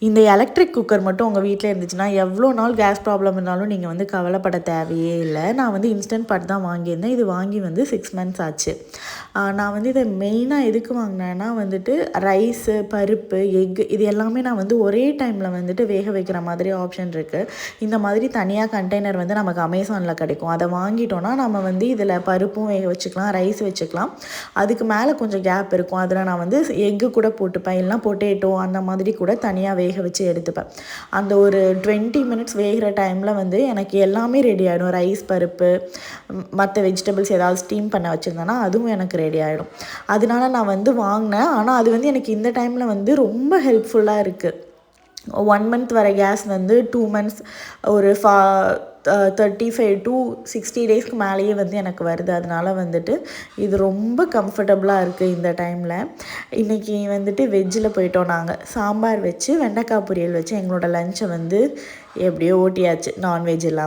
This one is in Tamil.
இந்த எலக்ட்ரிக் குக்கர் மட்டும் உங்கள் வீட்டில் இருந்துச்சுன்னா எவ்வளோ நாள் கேஸ் ப்ராப்ளம் இருந்தாலும் நீங்கள் வந்து கவலைப்பட தேவையே இல்லை. நான் வந்து இன்ஸ்டன்ட் பாட் தான் வாங்கியிருந்தேன். இது வாங்கி வந்து 6 மந்த்ஸ் ஆச்சு. நான் வந்து இதை மெயினாக எதுக்கு வாங்கினேன்னா வந்துட்டு ரைஸு, பருப்பு, எக்கு இது எல்லாமே நான் வந்து ஒரே டைமில் வந்துட்டு வேக வைக்கிற மாதிரி ஆப்ஷன் இருக்குது. இந்த மாதிரி தனியாக கண்டெய்னர் வந்து நமக்கு அமேசானில் கிடைக்கும். அதை வாங்கிட்டோன்னா நம்ம வந்து இதில் பருப்பும் வேக வச்சுக்கலாம், ரைஸ் வச்சுக்கலாம். அதுக்கு மேலே கொஞ்சம் கேப் இருக்கும். அதில் நான் வந்து எக்கு கூட போட்டுப்பேன், இல்லைனா பொட்டேட்டோ அந்த மாதிரி கூட தனியாக வேக வச்சு எடுத்துப்பேன். அந்த ஒரு 20 மினிட்ஸ் வேகிற டைமில் வந்து எனக்கு எல்லாமே ரெடி ஆகிடும். ரைஸ், பருப்பு, மற்ற வெஜிடபிள்ஸ் ஏதாவது ஸ்டீம் பண்ண வச்சுருந்தேன்னா அதுவும் எனக்கு ரெடி ஆகிடும். அதனால நான் வந்து வாங்கினேன். ஆனால் அது வந்து எனக்கு இந்த டைமில் வந்து ரொம்ப ஹெல்ப்ஃபுல்லாக இருக்குது. 1 மந்த் வர கேஸ் வந்து 2 மந்த்ஸ் ஒரு 35 to 60 டேஸ்க்கு மேலேயே வந்து எனக்கு வருது. அதனால் வந்துட்டு இது ரொம்ப கம்ஃபர்டபுளாக இருக்குது இந்த டைமில். இன்றைக்கி வந்துட்டு வெஜ்ஜில் போயிட்டோம். நாங்கள் சாம்பார் வச்சு வெண்டைக்காய் பொரியல் வச்சு எங்களோட லஞ்சை வந்து எப்படியோ ஓட்டியாச்சு, நான்வெஜ் இல்லாமல்.